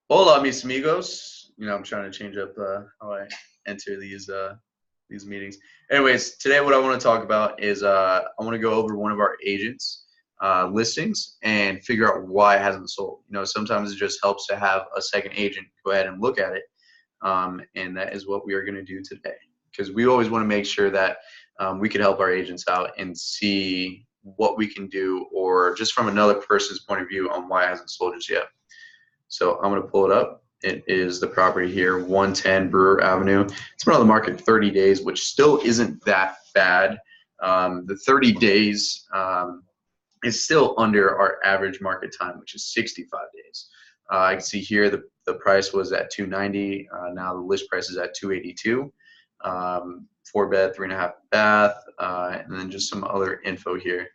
Hola, mis amigos. I'm trying to change up how I enter these meetings. Anyways, today what I want to talk about is I want to go over one of our agents' listings and figure out why it hasn't sold. Sometimes it just helps to have a second agent go ahead and look at it, and that is what we are going to do today. Because we always want to make sure that we can help our agents out and see what we can do, or just from another person's point of view on why it hasn't sold just yet. So I'm going to pull it up. It is the property here, 110 Brewer Avenue. It's been on the market 30 days, which still isn't that bad. The 30 days is still under our average market time, which is 65 days. I can see here the price was at 290. Now the list price is at 282. 4-bed, 3.5 bath, and then just some other info here.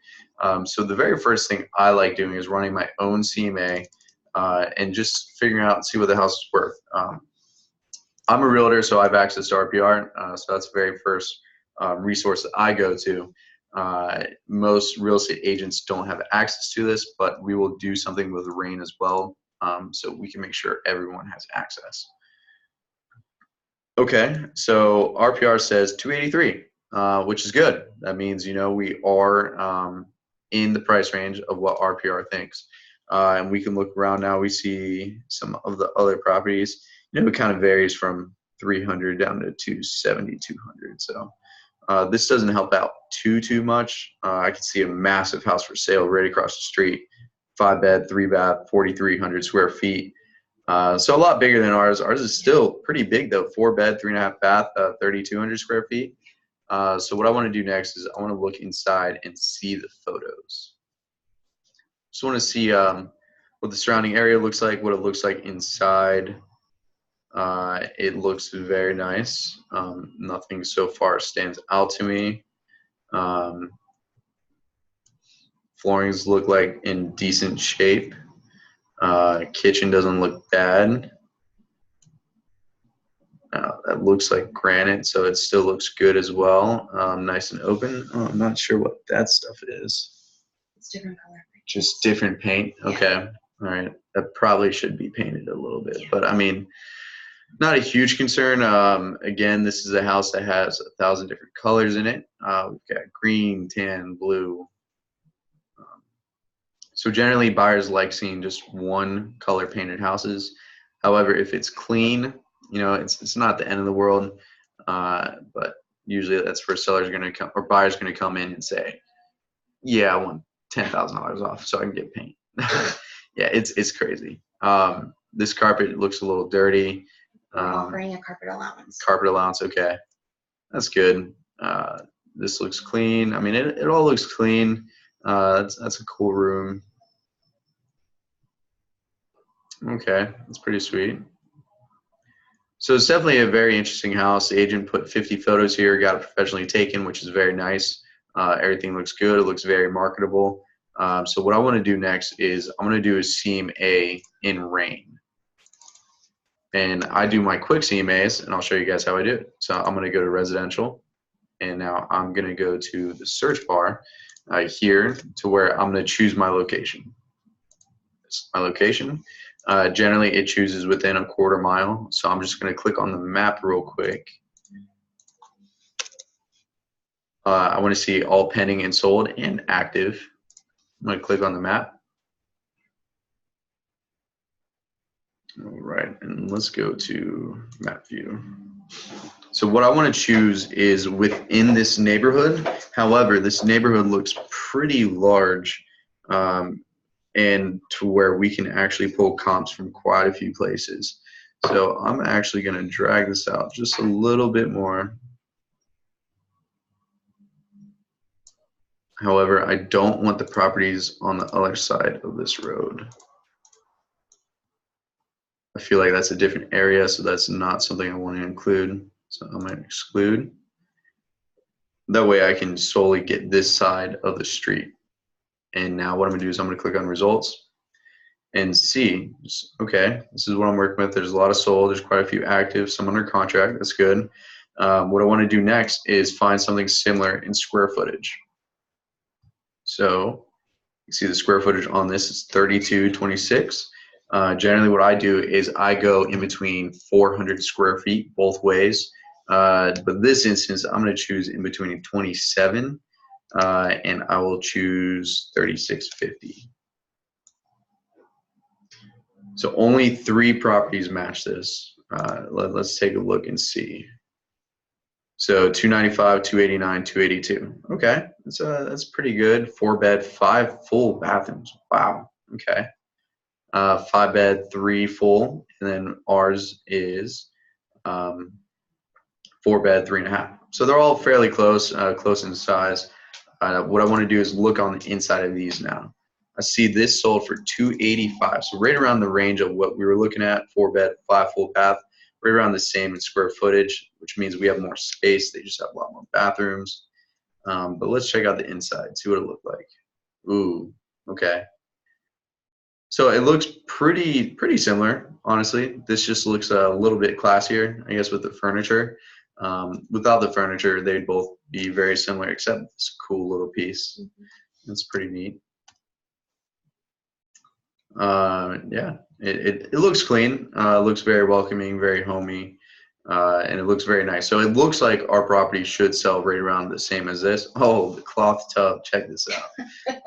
So the very first thing I like doing is running my own CMA. And just figuring out and see what the house is worth. I'm a realtor, so I have access to RPR, so that's the very first resource that I go to. Most real estate agents don't have access to this, but we will do something with RAIN as well, so we can make sure everyone has access. Okay, so RPR says 283, which is good. That means we are in the price range of what RPR thinks. And we can look around now. We see some of the other properties. It kind of varies from 300 down to 270, 200. So this doesn't help out too much. I can see a massive house for sale right across the street, 5-bed, 3-bath, 4,300 square feet. So a lot bigger than ours. Ours is still pretty big though, 4-bed, 3.5 bath, 3,200 square feet. So what I want to do next is I want to look inside and see the photos. Just want to see what the surrounding area looks like, what it looks like inside. It looks very nice. Nothing so far stands out to me. Floorings look like in decent shape. Kitchen doesn't look bad. That looks like granite, so it still looks good as well. Nice and open. Oh, I'm not sure what that stuff is. It's different color. Just different paint? Okay. Yeah. All right. That probably should be painted a little bit. Yeah. But, I mean, not a huge concern. Again, this is a house that has 1,000 different colors in it. We've got green, tan, blue. So generally, buyers like seeing just one color painted houses. However, if it's clean, it's not the end of the world. But usually that's where sellers are going to come, or buyers are going to come in and say, yeah, I want $10,000 off so I can get paint. Yeah, it's crazy. This carpet looks a little dirty. We're offering a carpet allowance. Carpet allowance, okay. That's good. This looks clean. I mean, it all looks clean. That's a cool room. Okay, that's pretty sweet. So it's definitely a very interesting house. The agent put 50 photos here, got it professionally taken, which is very nice. Everything looks good. It looks very marketable. So what I want to do next is I'm going to do a CMA in RAIN. And I do my quick CMAs, and I'll show you guys how I do it. So I'm going to go to residential, and now I'm going to go to the search bar here to where I'm going to choose my location. This is my location. Generally, it chooses within a quarter mile. So I'm just going to click on the map real quick. I want to see all pending and sold and active. I'm going to click on the map. All right, and let's go to map view. So what I want to choose is within this neighborhood. However, this neighborhood looks pretty large, and to where we can actually pull comps from quite a few places. So I'm actually going to drag this out just a little bit more. However, I don't want the properties on the other side of this road. I feel like that's a different area, so that's not something I want to include. So I'm going to exclude. That way I can solely get this side of the street. And now what I'm going to do is I'm going to click on results and see, okay, this is what I'm working with. There's a lot of sold. There's quite a few active, some under contract. That's good. What I want to do next is find something similar in square footage. So you see the square footage on this is 3226. Generally, what I do is I go in between 400 square feet both ways. But this instance, I'm going to choose in between 27, and I will choose 3650. So only 3 properties match this. Let's take a look and see. So 295, 289, 282. Okay, that's pretty good. 4-bed, 5 full bathrooms. Wow. Okay. 5-bed, 3 full, and then ours is 4-bed, 3.5. So they're all fairly close, close in size. What I want to do is look on the inside of these now. I see this sold for 285, so right around the range of what we were looking at, 4-bed, 5 full bath, right around the same in square footage, which means we have more space. They just have a lot more bathrooms. But let's check out the inside, see what it looked like. Ooh, okay. So it looks pretty similar, honestly. This just looks a little bit classier, I guess, with the furniture. Without the furniture, they'd both be very similar, except this cool little piece. That's pretty neat. Yeah, it looks clean. It looks very welcoming, very homey, and it looks very nice. So it looks like our property should sell right around the same as this. Oh, the cloth tub. Check this out.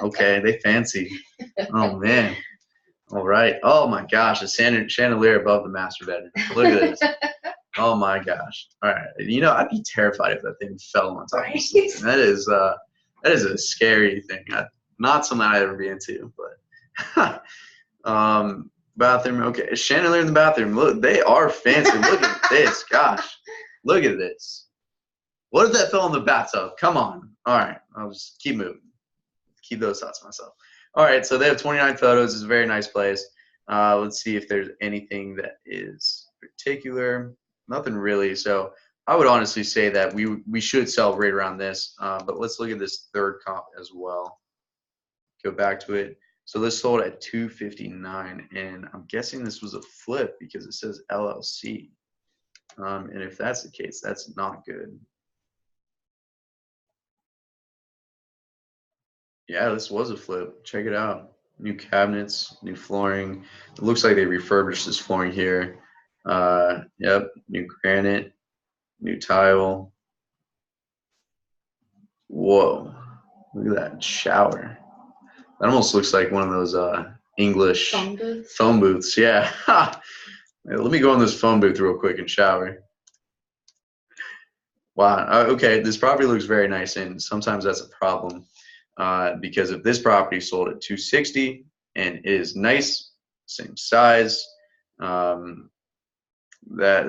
Okay, they fancy. Oh man. All right. Oh my gosh, the chandelier above the master bedroom. Look at this. Oh my gosh. All right. You know, I'd be terrified if that thing fell on top of me. That is a scary thing. Not something I'd ever be into, but bathroom. Okay. A chandelier in the bathroom. Look, they are fancy. Look at this. Gosh. Look at this. What if that fell in the bathtub? Come on. All right. I'll just keep moving. Keep those thoughts to myself. All right, so they have 29 photos. It's a very nice place. Let's see if there's anything that is particular. Nothing really. So I would honestly say that we should sell right around this. But let's look at this third comp as well. Go back to it. So this sold at 259, and I'm guessing this was a flip because it says LLC. And if that's the case, that's not good. Yeah, this was a flip. Check it out. New cabinets, new flooring. It looks like they refurbished this flooring here. Yep, new granite, new tile. Whoa, look at that shower. That almost looks like one of those English phone booths. Yeah. Let me go in this phone booth real quick and shower. Wow. Okay, this property looks very nice, and sometimes that's a problem. Because if this property sold at 260 and it is nice, same size, that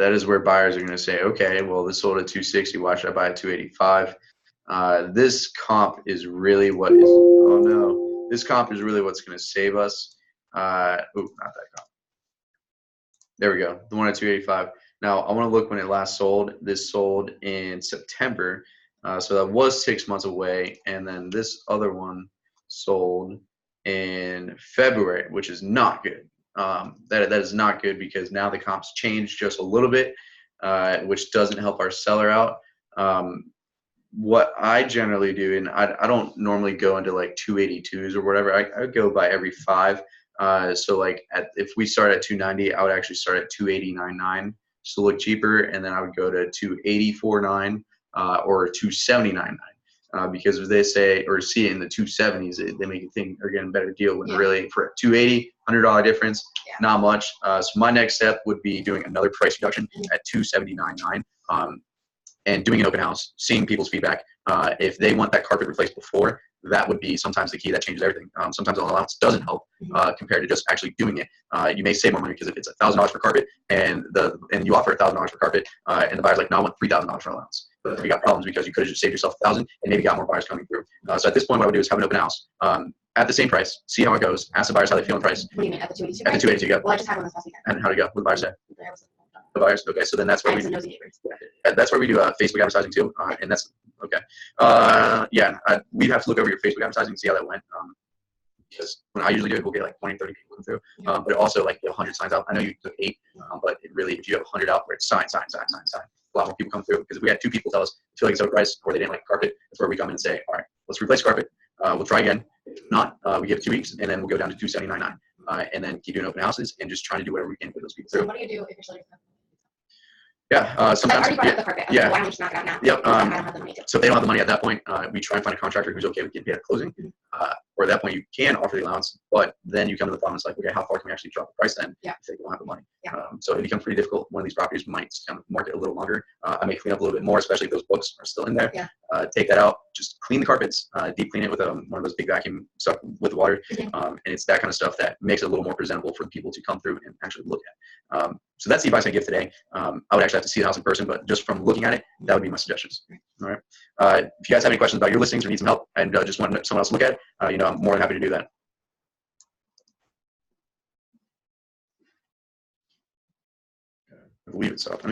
is where buyers are going to say, okay, well, this sold at 260. Why should I buy at 285? This comp is really what is. Oh no, this comp is really what's going to save us. Not that comp. There we go. The one at 285. Now I want to look when it last sold. This sold in September. So that was 6 months away, and then this other one sold in February, which is not good. That is not good because now the comps changed just a little bit, which doesn't help our seller out. What I generally do, and I don't normally go into like 282s or whatever. I go by every 5. So like if we start at 290, I would actually start at 289.9 just to look cheaper, and then I would go to 284.9. Or 279.9, because if they say or see it in the 270s, they make you think they're getting a better deal when really for $280, $100 difference, not much. So my next step would be doing another price reduction at 279.9, and doing an open house, seeing people's feedback. If they want that carpet replaced before, that would be sometimes the key that changes everything. Sometimes an allowance doesn't help compared to just actually doing it. You may save more money because if it's $1,000 for carpet and you offer $1,000 for carpet, and the buyer's like, no, I want $3,000 for allowance. But you got problems because you could have just saved yourself $1,000 and maybe got more buyers coming through. So at this point, what I would do is have an open house at the same price, see how it goes, ask the buyers how they feel in price. What do you mean at the 282? At the 282, yeah. Well, I just had one this past weekend. And how'd it go? What did the buyers say? The buyers. Okay, so then that's where that's where we do Facebook advertising too, and that's okay. We'd have to look over your Facebook advertising and see how that went. Because when I usually do it, we'll get like 20, 30 people come through. But it also like 100 signs out. I know you took 8, but it really, if you have 100 out where it's sign, a lot more people come through. Because if we had 2 people tell us feel like it's overpriced or they didn't like carpet, that's where we come in and say, all right, let's replace carpet. We'll try again. If not, we give it 2 weeks and then we'll go down to 279.9. and then keep doing open houses and just trying to do whatever we can for those people. So what do you do if your shelter doesn't? Yeah, sometimes. I've already brought up the carpet. Okay, Yeah. why don't we just knock it out now? Yep. I don't have the money to. So if they don't have the money at that point, we try and find a contractor who's okay with getting paid at closing. Or at that point, you can offer the allowance, but then you come to the problem. It's like, okay, how far can we actually drop the price then if they don't have the money? So it becomes pretty difficult. One of these properties might kind of market a little longer. I may clean up a little bit more, especially if those books are still in there. Take that out, just clean the carpets, deep clean it with one of those big vacuum stuff with water. And it's that kind of stuff that makes it a little more presentable for people to come through and actually look at. So that's the advice I give today. I would actually have to see the house in person, but just from looking at it, that would be my suggestions. All right. If you guys have any questions about your listings or need some help and just want someone else to look at it, I'm more than happy to do that. I believe it's up.